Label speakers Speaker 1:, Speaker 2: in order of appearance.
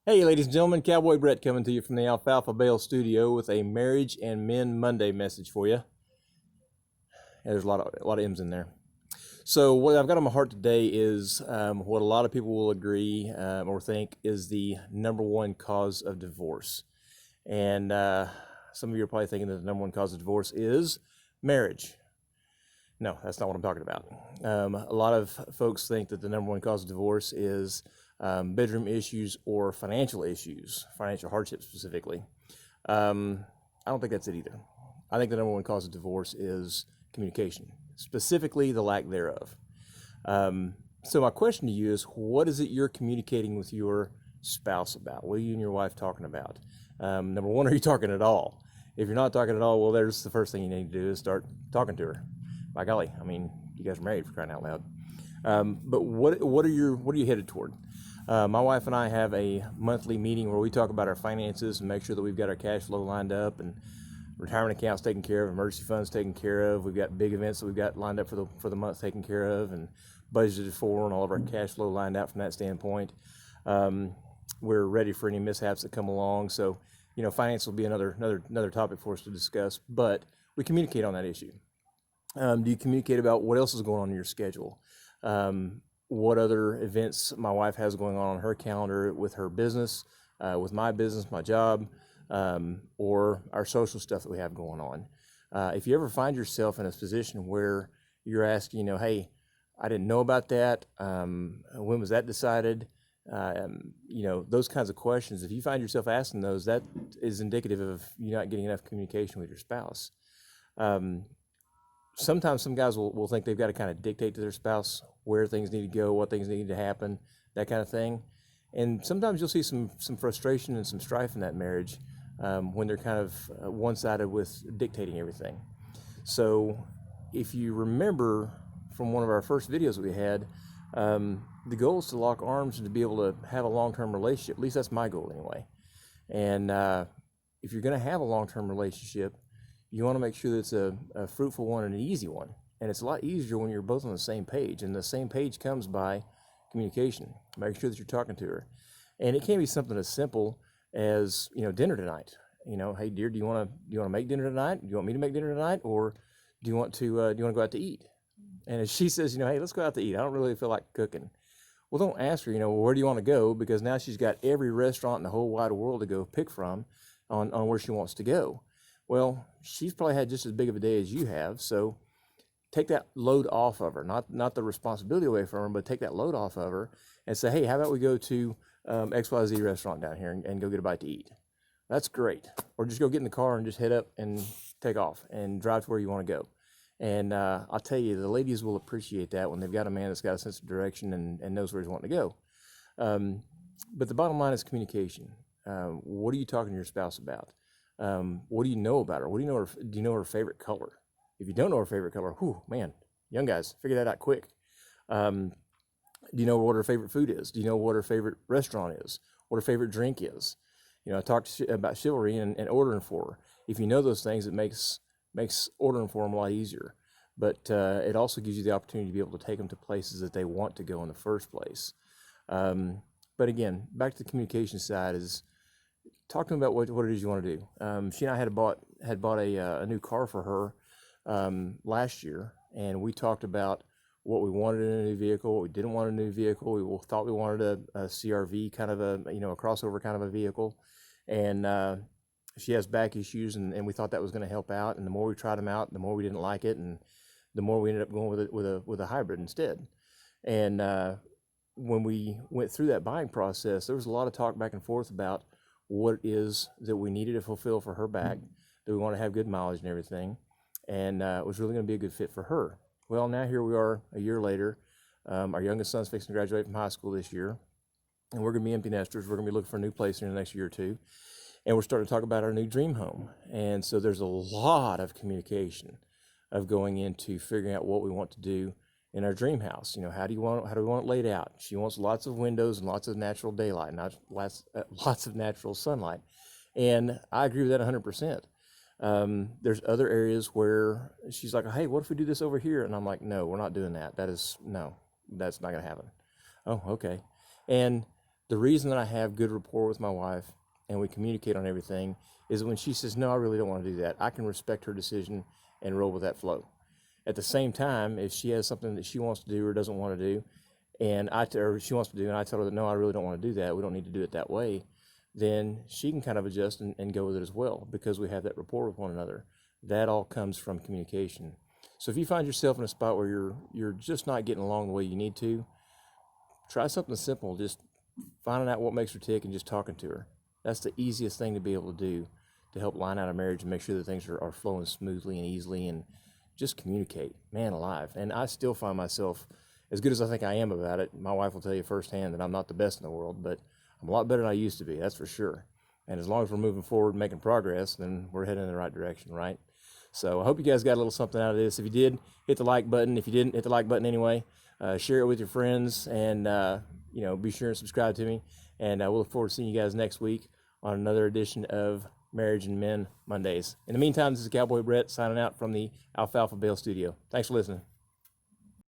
Speaker 1: Hey, ladies and gentlemen, Cowboy Brett coming to you from the Alfalfa Bale Studio with a Marriage and Men Monday message for you. Yeah, there's a lot of M's in there. So what I've got on my heart today is what a lot of people will agree or think is the number one cause of divorce. And some of you are probably thinking that the number one cause of divorce is marriage. No, that's not what I'm talking about. A lot of folks think that the number one cause of divorce is bedroom issues or financial issues, financial hardship specifically. I don't think that's it either. I think the number one cause of divorce is communication, specifically the lack thereof. So my question to you is, what is it you're communicating with your spouse about? What are you and your wife talking about? Number one, are you talking at all? If you're not talking at all, well, there's the first thing you need to do is start talking to her. By golly, I mean, you guys are married, for crying out loud. But what are you headed toward? My wife and I have a monthly meeting where we talk about our finances and make sure that we've got our cash flow lined up and retirement accounts taken care of, emergency funds taken care of. We've got big events that we've got lined up for the month taken care of and budgeted for, and all of our cash flow lined out from that standpoint. We're ready for any mishaps that come along. So, finance will be another topic for us to discuss. But we communicate on that issue. Do you communicate about what else is going on in your schedule? What other events my wife has going on her calendar with her business, with my business, my job, or our social stuff that we have going on. If you ever find yourself in a position where you're asking, hey, I didn't know about that. When was that decided? Those kinds of questions. If you find yourself asking those, that is indicative of you not getting enough communication with your spouse. Sometimes some guys will think they've got to kind of dictate to their spouse where things need to go, what things need to happen, that kind of thing. And sometimes you'll see some frustration and some strife in that marriage when they're kind of one-sided with dictating everything. So if you remember from one of our first videos that we had, the goal is to lock arms and to be able to have a long-term relationship. At least that's my goal anyway. And if you're going to have a long-term relationship, you want to make sure that it's a fruitful one and an easy one. And it's a lot easier when you're both on the same page. And the same page comes by communication. Make sure that you're talking to her. And it can be something as simple as, dinner tonight. Hey dear, do you want to make dinner tonight? Do you want me to make dinner tonight? Or do you want to go out to eat? And if she says, hey, let's go out to eat, I don't really feel like cooking. Well, don't ask her, where do you want to go? Because now she's got every restaurant in the whole wide world to go pick from on where she wants to go. Well, she's probably had just as big of a day as you have, so take that load off of her. Not the responsibility away from her, but take that load off of her and say, hey, how about we go to XYZ restaurant down here and go get a bite to eat? That's great. Or just go get in the car and just head up and take off and drive to where you want to go. And I'll tell you, the ladies will appreciate that when they've got a man that's got a sense of direction and knows where he's wanting to go. But the bottom line is communication. What are you talking to your spouse about? What do you know about her? Do you know her favorite color? If you don't know her favorite color, whew, man, young guys, figure that out quick. Do you know what her favorite food is? Do you know what her favorite restaurant is? What her favorite drink is? I talked about chivalry and ordering for her. If you know those things, it makes ordering for them a lot easier. But it also gives you the opportunity to be able to take them to places that they want to go in the first place. But again, back to the communication side is, talk to them about what it is you want to do. She and I had bought a new car for her last year, and we talked about what we wanted in a new vehicle, what we didn't want in a new vehicle. We thought we wanted a CRV kind of a crossover kind of a vehicle, and she has back issues, and we thought that was going to help out. And the more we tried them out, the more we didn't like it, and the more we ended up going with a hybrid instead. And when we went through that buying process, there was a lot of talk back and forth about what it is that we needed to fulfill for her back, that we want to have good mileage and everything, and it was really going to be a good fit for her. Well, now here we are a year later. Our youngest son's fixing to graduate from high school this year, and we're going to be empty nesters. We're going to be looking for a new place in the next year or two, and we're starting to talk about our new dream home. And so there's a lot of communication of going into figuring out what we want to do in our dream house. How do we want it laid out? She wants lots of windows and lots of natural daylight, not lots of natural sunlight. And I agree with that 100%. There's other areas where she's like, hey, what if we do this over here? And I'm like, no, we're not doing that. That's not going to happen. Oh, okay. And The reason that I have good rapport with my wife and we communicate on everything is when she says, no, I really don't want to do that, I can respect her decision and roll with that flow. At the same time, if she has something that she wants to do or doesn't want to do, or she wants to do, and I tell her that, no, I really don't want to do that, we don't need to do it that way, then she can kind of adjust and go with it as well, because we have that rapport with one another. That all comes from communication. So if you find yourself in a spot where you're just not getting along the way you need to, try something simple, just finding out what makes her tick and just talking to her. That's the easiest thing to be able to do to help line out a marriage and make sure that things are flowing smoothly and easily, and just communicate. Man alive. And I still find myself, as good as I think I am about it, my wife will tell you firsthand that I'm not the best in the world, but I'm a lot better than I used to be, that's for sure. And as long as we're moving forward, making progress, then we're heading in the right direction, right? So I hope you guys got a little something out of this. If you did, hit the like button. If you didn't, hit the like button anyway. Share it with your friends, and be sure and subscribe to me. And we'll look forward to seeing you guys next week on another edition of Marriage and Men Mondays. In the meantime, this is Cowboy Brett signing out from the Alfalfa Bale Studio. Thanks for listening.